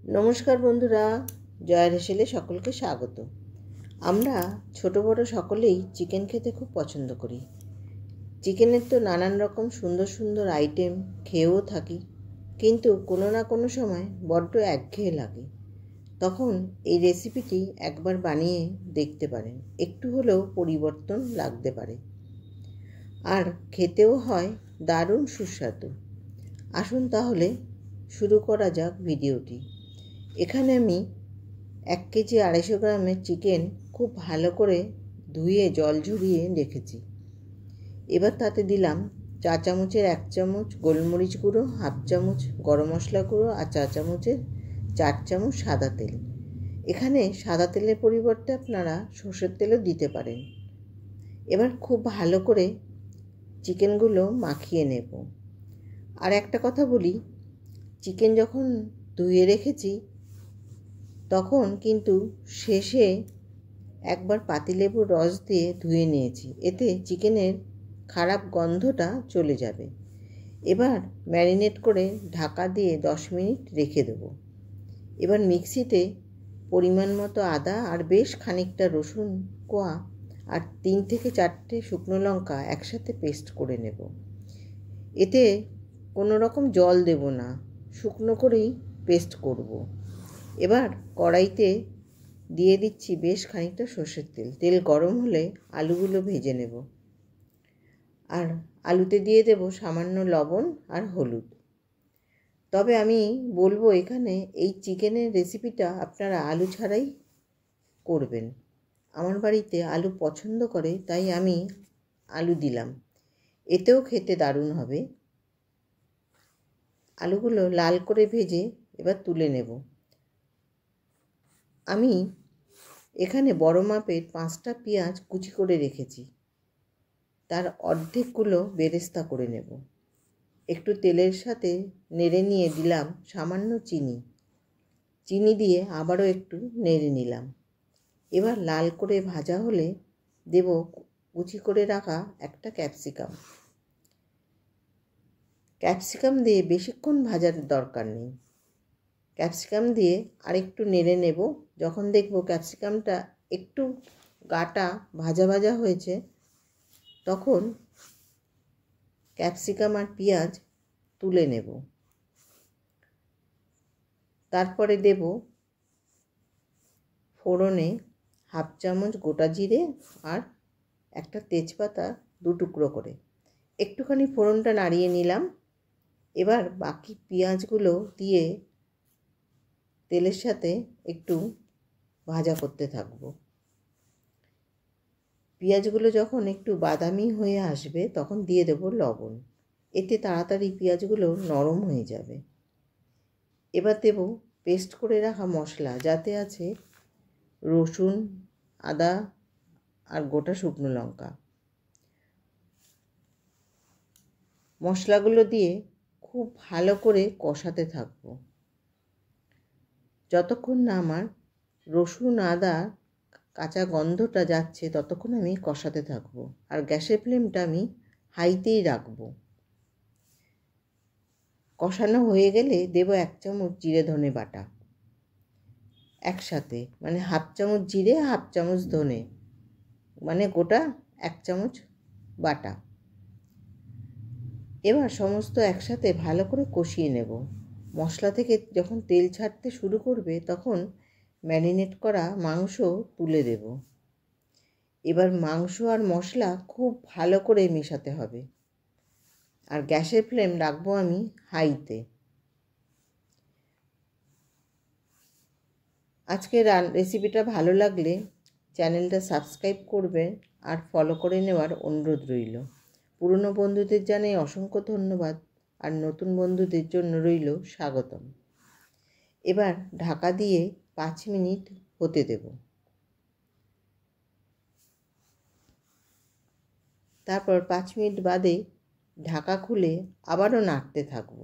নমস্কার বন্ধুরা, জয়ের হেসেলে সকলকে স্বাগত। আমরা ছোট বড় সকলেই চিকেন খেতে খুব পছন্দ করি। চিকেনের তো নানান রকম সুন্দর সুন্দর আইটেম খেয়েও থাকি, কিন্তু কোনো না কোনো সময় বড্ড একঘেয়ে লাগে। তখন এই রেসিপিটি একবার বানিয়ে দেখতে পারেন, একটু হলেও পরিবর্তন লাগতে পারে, আর খেতেও হয় দারুণ সুস্বাদু। আসুন তাহলে শুরু করা যাক ভিডিওটি। এখানে আমি 1 কেজি 250 গ্রামের চিকেন খুব ভালো করে ধুয়ে জল ঝরিয়ে রেখেছি। এবার তাতে দিলাম 4 চামচের 1 চামচ গোলমরিচ গুঁড়ো, হাফ চামচ গরম মশলা গুঁড়ো আর 4 চামচের 4 চামচ সাদা তেল। এখানে সাদা তেলের পরিবর্তে আপনারা সর্ষের তেলও দিতে পারেন। এবার খুব ভালো করে চিকেনগুলো মাখিয়ে নেব। আর একটা কথা বলি, চিকেন যখন ধুয়ে রেখেছি তখন কিন্তু শেষে একবার পাতিলেবুর রস দিয়ে ধুয়ে নিয়েছি, এতে চিকেনের খারাপ গন্ধটা চলে যাবে। এবার ম্যারিনেট করে ঢাকা দিয়ে 10 মিনিট রেখে দেবো। এবার মিক্সিতে পরিমাণ মতো আদা আর বেশ খানিকটা রসুন কোয়া আর 3 থেকে 4টে শুকনো লঙ্কা একসাথে পেস্ট করে নেব। এতে কোনো রকম জল দেব না, শুকনো করেই পেস্ট করব। এবার কড়াইতে দিয়ে দিচ্ছি বেশ খানিকটা সর্ষের তেল। তেল গরম হলে আলুগুলো ভেজে নেব, আর আলুতে দিয়ে দেব সামান্য লবণ আর হলুদ। তবে আমি বলবো, এখানে এই চিকেনের রেসিপিটা আপনারা আলু ছাড়াই করবেন। আমার বাড়িতে আলু পছন্দ করে, তাই আমি আলু দিলাম। এতেও খেতে দারুণ হবে। আলুগুলো লাল করে ভেজে এবার তুলে নেব। আমি এখানে বড় মাপের 5টা পেঁয়াজ কুচি করে রেখেছি, তার অর্ধেকগুলো বেরেস্তা করে নেব। একটু তেলের সাথে নেড়ে নিয়ে দিলাম সামান্য চিনি দিয়ে আবারও একটু নেড়ে নিলাম। এবার লাল করে ভাজা হলে দেব কুচি করে রাখা একটা ক্যাপসিকাম দিয়ে বেশিক্ষণ ভাজার দরকার নেই। ক্যাপসিকাম দিয়ে আরেকটু নেড়ে নেব। যখন দেখব ক্যাপসিকামটা একটু গাটা ভাজা ভাজা হয়েছে, তখন ক্যাপসিকাম আর পেঁয়াজ তুলে নেব। তারপরে দেব ফোড়নে হাফ চামচ গোটা জিরে আর একটা তেজপাতা 2 টুকরো করে। একটুখানি ফোড়নটা নাড়িয়ে নিলাম। এবার বাকি পেঁয়াজগুলো দিয়ে তেলের সাথে একটু ভাজা করতে থাকবো। পেঁয়াজগুলো যখন একটু বাদামি হয়ে আসবে তখন দিয়ে দেব লবণ। এতে তাড়াতাড়ি পেঁয়াজগুলো নরম হয়ে যাবে। এবার দেব পেস্ট করে রাখা মশলা, যাতে আছে রসুন, আদা আর গোটা শুকনো লঙ্কা। মশলাগুলো দিয়ে খুব ভালো করে কষাতে থাকব যতক্ষণ না আমার রসুন আদা কাঁচা গন্ধটা যাচ্ছে, ততক্ষণ আমি কষাতে থাকব। আর গ্যাসের ফ্লেমটা আমি হাইতেই রাখব। কষানো হয়ে গেলে দেব 1 চামচ জিরে ধনে বাটা একসাথে, মানে হাফ চামচ জিরে হাফ চামচ ধনে, মানে গোটা 1 চামচ বাটা। এবার সমস্ত একসাথে ভালো করে কষিয়ে নেব। মশলা থেকে যখন তেল ছাড়তে শুরু করবে তখন ম্যারিনেট করা মাংস তুলে দেব। এবার মাংস আর মশলা খুব ভালো করে মেশাতে হবে, আর গ্যাসের ফ্লেম রাখবো আমি হাইতে। আজকের রেসিপিটা ভালো লাগলে চ্যানেলটা সাবস্ক্রাইব করবেন আর ফলো করে নেওয়ার অনুরোধ রইল। পুরনো বন্ধুদের জানাই অসংখ্য ধন্যবাদ, আর নতুন বন্ধুদের জন্য রইল স্বাগতম। এবার ঢাকা দিয়ে 5 মিনিট হতে দেব। তারপর 5 মিনিট বাদে ঢাকা খুলে আবারও নাড়তে থাকব।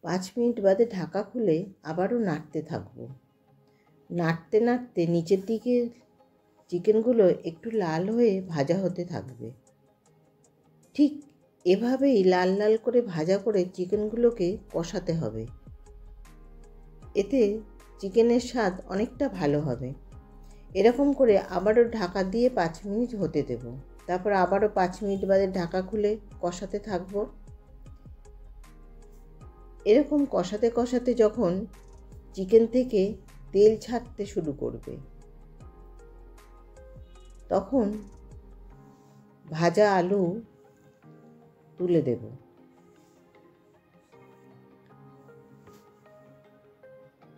5 মিনিট বাদে ঢাকা খুলে আবারও নাড়তে থাকব। নাড়তে নাড়তে নিচের দিকে চিকেনগুলো একটু লাল হয়ে ভাজা হতে থাকবে। ঠিক এভাবেই লাল লাল করে ভাজা করে চিকেনগুলোকে কষাতে হবে। এতে চিকেনের স্বাদ অনেকটা ভালো হবে। এরকম করে আবারও ঢাকা দিয়ে 5 মিনিট হতে দেব। তারপর আবারও 5 মিনিট বাদে ঢাকা খুলে কষাতে থাকব। এরকম কষাতে কষাতে যখন চিকেন থেকে তেল ছাড়তে শুরু করবে, তখন ভাজা আলু তুলে দেব।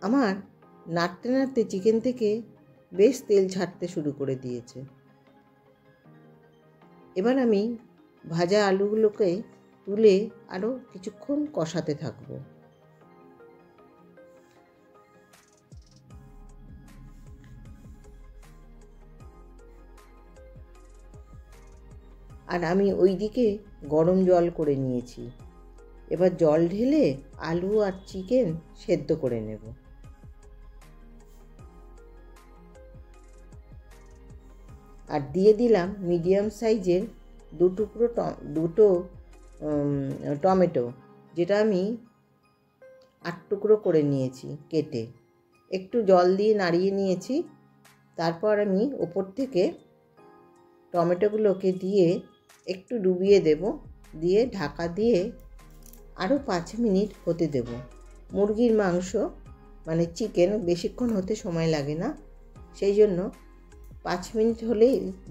আমার নাড়তে নাড়তে চিকেন থেকে বেশ তেল ছাড়তে শুরু করে দিয়েছে। এবার আমি ভাজা আলুগুলোকে তুলে আরও কিছুক্ষণ কষাতে থাকব। আর আমি ওইদিকে গরম জল করে নিয়েছি। এবার জল ঢেলে আলু আর চিকেন সেদ্ধ করে নেব। আর দিয়ে দিলাম মিডিয়াম সাইজের দুটো টমেটো, যেটা আমি 8 টুকরো করে নিয়েছি কেটে। একটু জল দিয়ে নাড়িয়ে নিয়েছি। তারপর আমি ওপর থেকে টমেটোগুলোকে দিয়ে একটু ডুবিয়ে দেব, দিয়ে ঢাকা দিয়ে আরও 5 মিনিট হতে দেব। মুরগির মাংস মানে চিকেন বেশিক্ষণ হতে সময় লাগে না, সেই জন্য 5 মিনিট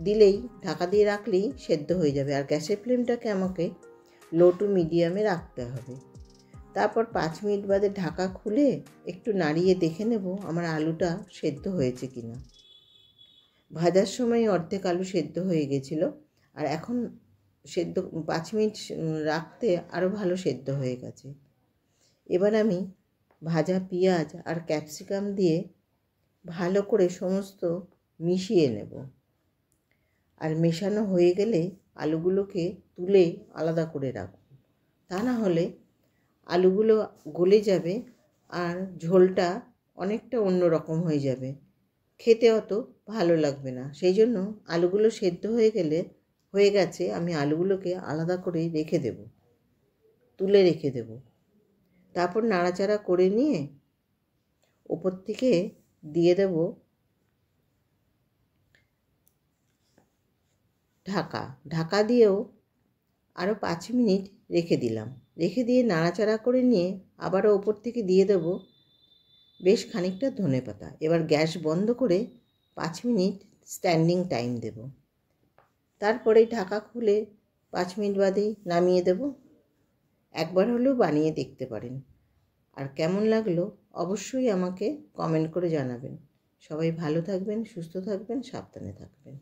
দিলেই ঢাকা দিয়ে রাখলেই সেদ্ধ হয়ে যাবে। আর গ্যাসের ফ্লেমটাকে আমাকে লো টু মিডিয়ামে রাখতে হবে। তারপর 5 মিনিট বাদে ঢাকা খুলে একটু নাড়িয়ে দেখে নেব আমার আলুটা সেদ্ধ হয়েছে কিনা। ভাজার সময় অর্ধেক আলু সেদ্ধ হয়ে গেছিলো, আর এখন 5 মিনিট রাখতে আরও ভালো সেদ্ধ হয়ে গেছে। এবার আমি ভাজা পেঁয়াজ আর ক্যাপসিকাম দিয়ে ভালো করে সমস্ত মিশিয়ে নেব। আর মেশানো হয়ে গেলে আলুগুলোকে তুলে আলাদা করে রাখব, তা না হলে আলুগুলো গলে যাবে আর ঝোলটা অনেকটা অন্য রকম হয়ে যাবে, খেতে অত ভালো লাগবে না। সেই জন্য আলুগুলো সেদ্ধ হয়ে গেছে, আমি আলুগুলোকে আলাদা করে রেখে দেব, তুলে রেখে দেব। তারপর নাড়াচাড়া করে নিয়ে ওপর থেকে দিয়ে দেব ঢাকা দিয়েও আরও 5 মিনিট রেখে দিলাম। রেখে দিয়ে নাড়াচাড়া করে নিয়ে আবারও ওপর থেকে দিয়ে দেব বেশ খানিকটা ধনেপাতা। এবার গ্যাস বন্ধ করে 5 মিনিট স্ট্যান্ডিং টাইম দেব। তারপরে ঢাকা খুলে 5 মিনিট বাদেই নামিয়ে দেব। একবার হলেও বানিয়ে দেখতে পারেন। আর কেমন লাগলো অবশ্যই আমাকে কমেন্ট করে জানাবেন। সবাই ভালো থাকবেন, সুস্থ থাকবেন, সাবধানে থাকবেন।